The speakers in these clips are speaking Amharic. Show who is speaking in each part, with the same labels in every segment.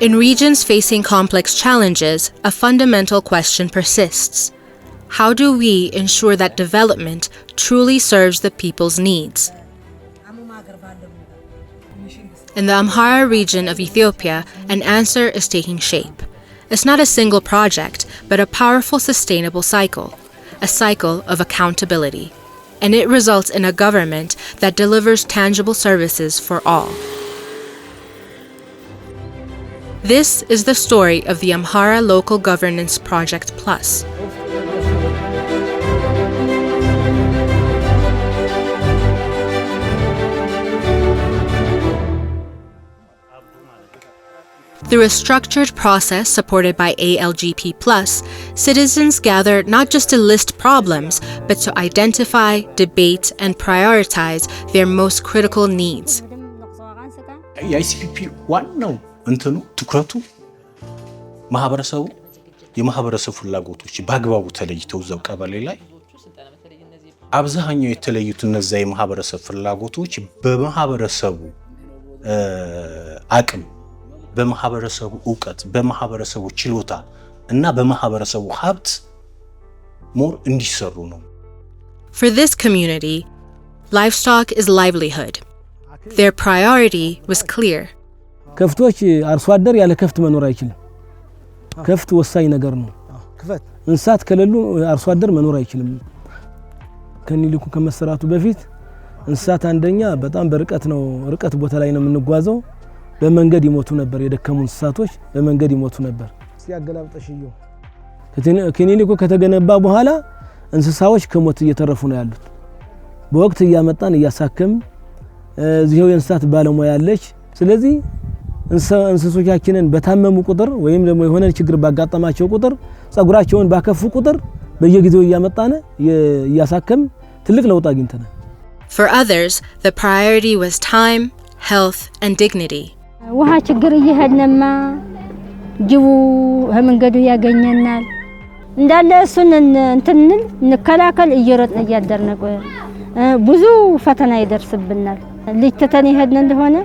Speaker 1: In regions facing complex challenges, a fundamental question persists. How do we ensure that development truly serves the people's needs? In the Amhara region of Ethiopia, an answer is taking shape. It's not a single project, but a powerful sustainable cycle, a cycle of accountability. And it results in a government that delivers tangible services for all. This is the story of the Amhara Local Governance Project Plus. Through a structured process supported by ALGP+, citizens gathered not just to list problems, but to identify, debate, and prioritize their most critical needs.
Speaker 2: ICPP ዋናው እንትኑ ትኩረቱ የማህበረሰቡ ፍላጎቶች በአግባቡ ተለይተው ዘው ቀበሌ ላይ አብዛኛው የተለዩት እነዛ የማህበረሰብ ፍላጎቶች በማህበረሰቡ አቅም በማህበረሰቡ ዕውቀት በማህበረሰቡ ችሎታ እና በማህበረሰቡ ሀብት ሞር እንዲሰሩ ነው.
Speaker 1: For this community, livestock is livelihood. Their priority was clear.
Speaker 3: ከፍቶች አርሶ አደር ያለ ከፍት መኖር አይችልም. ከፍት ወሳኝ ነገር ነው. እንስሳት ከሌሉ አርሶ አደር መኖር አይችልም. ከኒልኩ ከመሰራቱ በፊት እንስሳት አንደኛ በጣም ርቀት ቦታ ላይ ነው የምንጓዘው. በመንገድ ይሞቱ ነበር የደከሙ እንስሳቶች በመንገድ ይሞቱ ነበር ሲያገላብጠሽዩ ከኒልኩ ከተገነባ በኋላ እንስሳዎች ከሞት እየተረፉ ነው ያሉት በወቅት ያመጣን ያሳከም እዚሁ የእንስሳት ባለሙያ ያለች ስለዚህ እንስሶቻችንን በታመሙ ቁጥር ወይም ደግሞ የሆነ ችግር ባጋጠማቸው ቁጥር ጸጉራቸውን ባከፉ ቁጥር በየጊዜው ያመጣነ ያሳከም ትልቅ ለውጥ አግኝተናል.
Speaker 1: For others, the priority was time, health, and dignity.
Speaker 4: ውሃ ችግር እየሄድነማ ጅቡ መንገዱ ያገኘናል እንዳለ እሱን እንትንል ንከላከል እየሮጥን እያደረነቆ ብዙ ፈተና ይደርስብናል. ልጅ ተተን ይሄድን እንደሆነ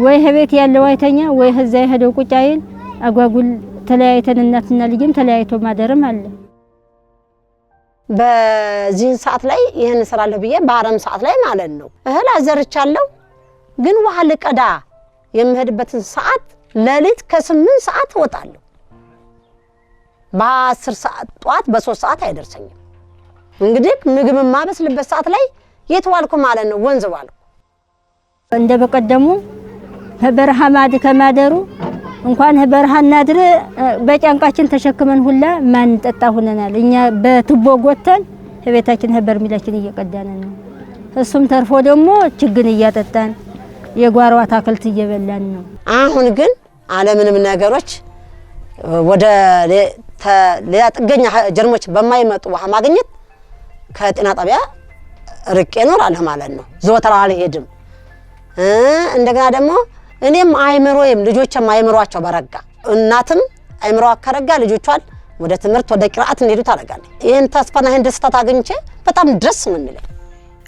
Speaker 4: ወይ ህቤት ያለው አይተኛ ወይ ህዛ ይሄደው ቁጫይን አጓጉል ተለያይተን እናትና ልጅም ተለያይቶ ማደረም አለ.
Speaker 5: በዚህን ሰዓት ላይ ይሄን ሰራለሁ ብዬ በአረም ሰዓት ላይ ማለት ነው እህል አዘርቻለሁ ግን ውሃ ለቀዳ የምሄድበትን ሰዓት ለሊት ከ8 ሰዓት ወጣለሁ በ10 ሰዓት ጧት በ3 ሰዓት አይደርሰኝም. እንግዲህ ምግብ ማበስልበት ሰዓት ላይ የተዋልኩ ማለት ነው ወንዝ ዋልኩ
Speaker 4: እንደ በቀደሙ በበረሃ ማድ ከማደሩ እንኳን በረሃ እናድር በጫንቃችን ተሸክመን ሁላ ማን ጠጣ ሆነናል. እኛ በትቦ ጎተን ህቤታችን በርሚላችን እየቀዳን ነው. እሱም ተርፎ ደግሞ ችግን እያጠጣን የጓሮ አታክልት እየበላን ነው.
Speaker 5: አሁን ግን ዓለምንም ነገሮች ወደ ለጥገኛ ጀርሞች በማይመጡ ውሃ ማግኘት ከጤና ጣቢያ ርቄ እኖራለሁ ማለት ነው. ዘወትር አልሄድም. እንደገና ደግሞ እኔም አይምሮዬም ልጆችም አይምሮአቸው በረጋ እናትም አይምሮዋ ከረጋ ልጆቿን ወደ ትምህርት ወደ ቅራአት እንዲሄዱ ታደርጋለች. ይሄን ተስፋና ይሄን ደስታ ታገኝቼ በጣም ድረስ ምን ይላል.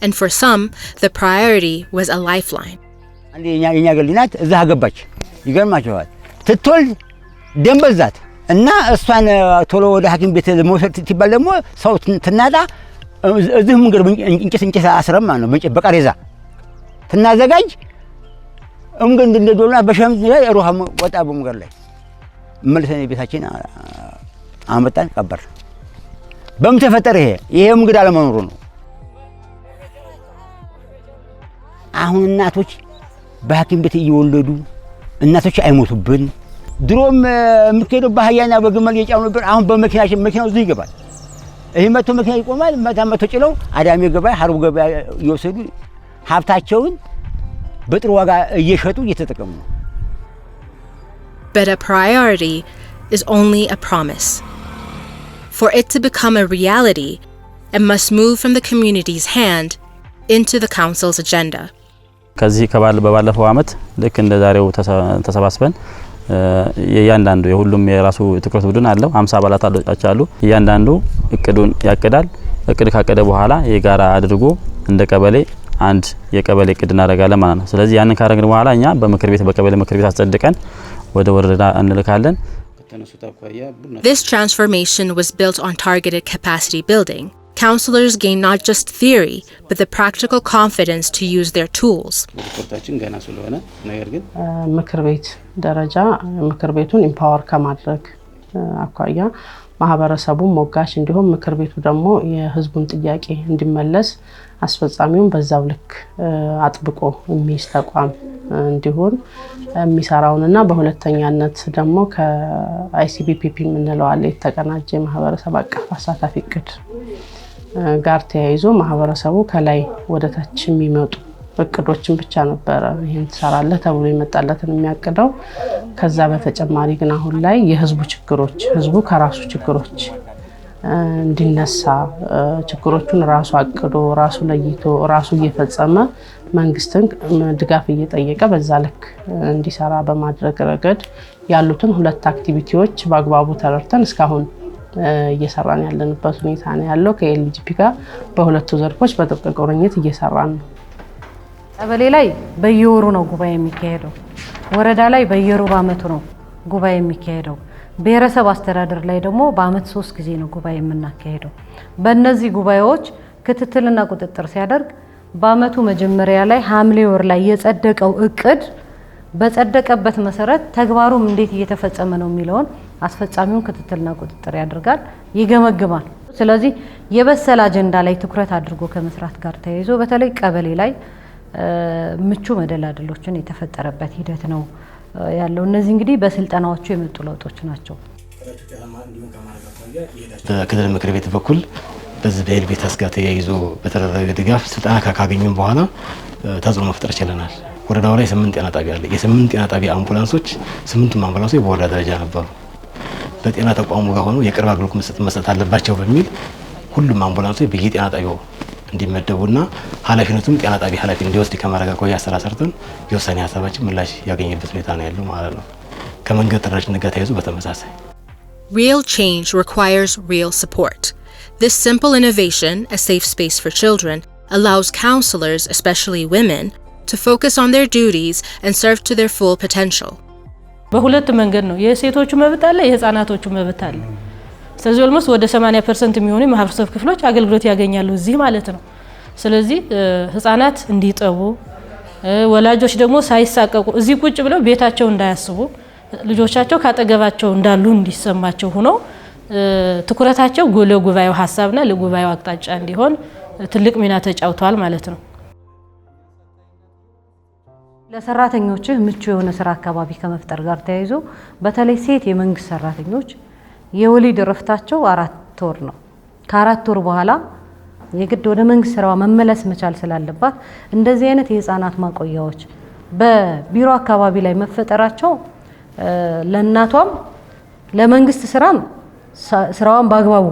Speaker 1: And for some, the priority was a lifeline.
Speaker 6: አንዴ የኛ ገሊናት እዛ አገባች ይገርማቸዋል ትትወልድ ደም በዛት እና እሷን ቶሎ ወደ ሐኪም ቤት ለመውሰድ ትባል ደግሞ ሰው ትናዳ እዚህ መንገድ እንጨት አስረማ ነው በቃሬዛ ትናዘጋጅ እንግዲህ እንደዶልና በሸምት ላይ ሩሃ ወጣ በመንገድ ላይ መልሰን ቤታችን አመጣን ቀበር በመተፈጠረ ይሄ መንገድ አለመኖሩ ነው። አሁን እናቶች በሐኪም ቤት እየወለዱ እናቶች አይሞቱብን ድሮም ምከዶ ባህያና በግመል የጫኑ ነበር። አሁን በመኪናው እዚህ ይገባል። ይሄ መቶ መኪና ይቆማል። መቶ ጭለው አዳሚ ገበያ ሐሩብ ገበያ ይወሰዱ ሀብታቸውን በጥሩ ዋጋ እየሸጡ እየተጠቀሙ ነው።
Speaker 1: But a priority is only a promise. For it to become a reality, it must move from the community's hand into the council's agenda.
Speaker 7: ከዚህ በባለፈው አመት ልክ እንደ ዛሬው ተሰባስበን ያንዳንዱ የሁሉም የራሱ ትኩረት ቡድን አለው 50 አባላት አሉ። ያንዳንዱ እቅዱን ያቀዳል። እቅድ ካቀደ በኋላ የጋራ አድርጎ እንደ ቀበሌ አንድ የቀበሌ እቅድ እናደርጋለን ማለት ነው። ስለዚህ ያንን ካረግን በኋላ እኛ በቀበሌ ምክር ቤት አጸድቀን ወደ ወረዳ እንልካለን።
Speaker 1: This transformation was built on targeted capacity building. Councillors gain not just theory, but the practical confidence to use their tools.
Speaker 8: ምክር ቤት ደረጃ ምክር ቤቱን ኢምፓወር ከማድረግ አኳያ ማህበረሰቡ ሞጋሽ እንዲሆን ምክር ቤቱ ደግሞ የህዝቡን ጥያቄ እንዲመለስ አስፈጻሚውን በዛው ልክ አጥብቆ የሚስተቋም እንዲሆን የሚሰራውንና በሁለተኛነት ደግሞ ከአይሲቢፒፒ ምንለው አለ የተቀናጀ ማህበረሰብ አቀፍ አሳታፊ እቅድ ጋር ተያይዞ ማህበረሰቡ ከላይ ወደ ታች የሚመጡ እቅዶችን ብቻ ነበር ይሄን ተሰራለ ተብሎ ይመጣለትን የሚያቅደው። ከዛ በተጨማሪ ግን አሁን ላይ የህዝቡ ችግሮች ህዝቡ ከራሱ ችግሮች እንዲነሳ ችግሮቹን ራሱ አቅዶ ራሱ ለይቶ ራሱ እየፈጸመ መንግስትን ድጋፍ እየጠየቀ በዛ ልክ እንዲሰራ በማድረግ ረገድ ያሉትን ሁለት አክቲቪቲዎች በአግባቡ ተረድተን እስካሁን እየሰራን ያለንበት ሁኔታ ነው ያለው። ከኤልጂፒ ጋር በሁለቱ ዘርፎች በጥብቅ ቁርኝት እየሰራን ነው።
Speaker 9: ቀበሌ ላይ በየወሩ ነው ጉባኤ የሚካሄደው። ወረዳ ላይ በየሩብ ዓመቱ ነው ጉባኤ የሚካሄደው። ብሔረሰብ አስተዳደር ላይ ደግሞ በአመት 3 ጊዜ ነው ጉባኤ የምናካሄደው። በእነዚህ ጉባኤዎች ክትትልና ቁጥጥር ሲያደርግ በአመቱ መጀመሪያ ላይ ሐምሌ ወር ላይ የጸደቀው እቅድ በጸደቀበት መሰረት ተግባሩም እንዴት እየተፈጸመ ነው የሚለውን አስፈጻሚውን ክትትልና ቁጥጥር ያደርጋል፣ ይገመግማል። ስለዚህ የበሰለ አጀንዳ ላይ ትኩረት አድርጎ ከመስራት ጋር ተያይዞ በተለይ ቀበሌ ላይ ምቹ መደላደሎችን የተፈጠረበት ሂደት ነው ያለው። እነዚህ እንግዲህ በስልጠናዎቹ የመጡ ለውጦች ናቸው።
Speaker 10: በክልል ምክር ቤት በኩል በዚህ በኤልቤታስ ጋር ተያይዞ በተደረገ ድጋፍ ስልጠና ካገኘን በኋላ ተጽዕኖ መፍጠር ችለናል። ወረዳው ላይ 8 ጤና ጣቢያ አለ። የ8 ጤና ጣቢያ አምቡላንሶች 8ቱም አምቡላንሶች በወረዳ ደረጃ ነበሩ። በጤና ተቋሙ ጋር ሆነው የቅርብ አገልግሎት መስጠት አለባቸው በሚል ሁሉም አምቡላንሶች በየጤና ጣቢያው እንዲመደቡና ኃላፊነቱም ጤና ጣቢያ ኃላፊ እንዲወስድ ከማረጋገጥ ያሰራ ሰርተን የውሳኔ ሀሳባችን ምላሽ ያገኘበት ሁኔታ ነው ያለው ማለት ነው። ከመንገድ ተደራሽነት ጋር ተያይዞ በተመሳሳይ
Speaker 1: Real change requires real support. This simple innovation, a safe space for children, allows counselors, especially women, to focus on their duties and serve to their full potential.
Speaker 11: በሁለት መንገድ ነው የሴቶቹ መብት አለ፣ የህፃናቶቹ መብት አለ። ስለዚህ ኦልሞስት ወደ 80% የሚሆኑ የማህበረሰብ ክፍሎች አገልግሎት ያገኛሉ እዚህ ማለት ነው። ስለዚህ ህፃናት እንዲጠቡ ወላጆች ደግሞ ሳይሳቀቁ እዚህ ቁጭ ብለው ቤታቸው እንዳያስቡ ልጆቻቸው ካጠገባቸው እንዳሉ እንዲሰማቸው ሆኖ ትኩረታቸው ለጉባኤው ሐሳብና ለጉባኤው አቅጣጫ እንዲሆን ትልቅ ሚና ተጫውተዋል ማለት ነው። ለሰራተኞች ምቹ የሆነ ስራ አካባቢ ከመፍጠር ጋር ተያይዞ በተለይ ሴት የመንግስት ሰራተኞች የወሊድ እረፍታቸው 4 ወር ነው። ከ4 ወር በኋላ የግድ ወደ መንግስት ስራዋ መመለስ መቻል ስላለባት እንደዚህ አይነት የህፃናት ማቆያዎች በቢሮ አካባቢ ላይ መፈጠራቸው ለእናቷም ለመንግስት ስራዋን በአግባቡ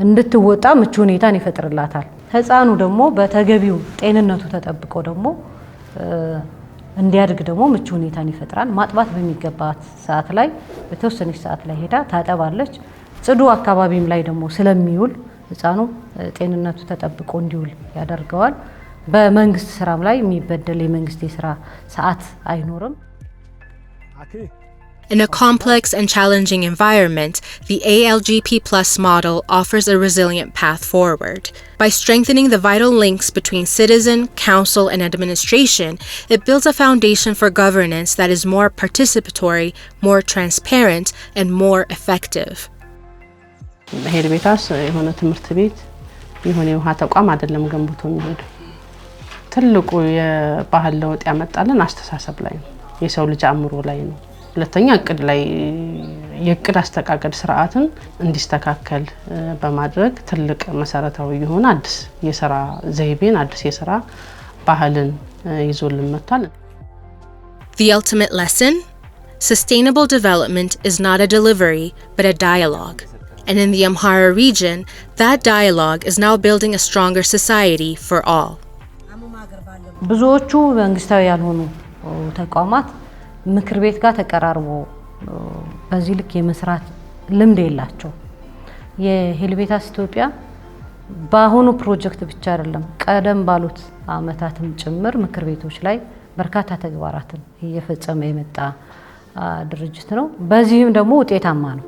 Speaker 11: እንድትወጣ ምቹ ሁኔታን ይፈጥርላታል። ህፃኑ ደግሞ በተገቢው ጤንነቱ ተጠብቆ ደግሞ እንዲያድግ ደግሞ ምቹ ሁኔታን ይፈጥራል። ማጥባት በሚገባት ሰዓት ላይ በተወሰነች ሰዓት ላይ ሄዳ ታጠባለች። ጽዱ አካባቢም ላይ ደግሞ ስለሚውል ህፃኑ ጤንነቱ ተጠብቆ እንዲውል ያደርገዋል። በመንግስት ስራም ላይ የሚበደል የመንግስት የስራ ሰዓት አይኖርም።
Speaker 1: In a complex and challenging environment, the ALGP Plus model offers a resilient path forward. By strengthening the vital links between citizen, council, and administration, it builds a foundation for governance that is more participatory, more transparent, and more effective.
Speaker 8: ኤልቤታስ የሆነ ትምህርት ቤት የሆነ የውሃ ተቋም አይደለም ገንብቶ የሚሄድ ትልቁ የባህል ለውጥ ያመጣልን አስተሳሰብ ላይ ነው፣ የሰው ልጅ አእምሮ ላይ ነው። ሁለተኛ እቅድ ላይ የእቅድ አስተቃቀድ ስርዓትን እንዲስተካከል በማድረግ ትልቅ መሰረታዊ የሆነ አዲስ የሥራ ዘይቤን አዲስ የሥራ ባህልን ይዞልን መጥቷል።
Speaker 1: The ultimate lesson? Sustainable development is not a delivery, but a dialogue. And in the Amhara region, that dialogue is now building a stronger society for all.
Speaker 9: ብዙዎቹ መንግስታዊ ያልሆኑ ተቋማት ምክር ቤት ጋር ተቀራርቦ በዚህ ልክ የመስራት ልምድ የላቸው። የሄልቤታስ ኢትዮጵያ በአሁኑ ፕሮጀክት ብቻ አይደለም ቀደም ባሉት አመታትም ጭምር ምክር ቤቶች ላይ በርካታ ተግባራትን እየፈጸመ የመጣ ድርጅት ነው። በዚህም ደግሞ ውጤታማ ነው።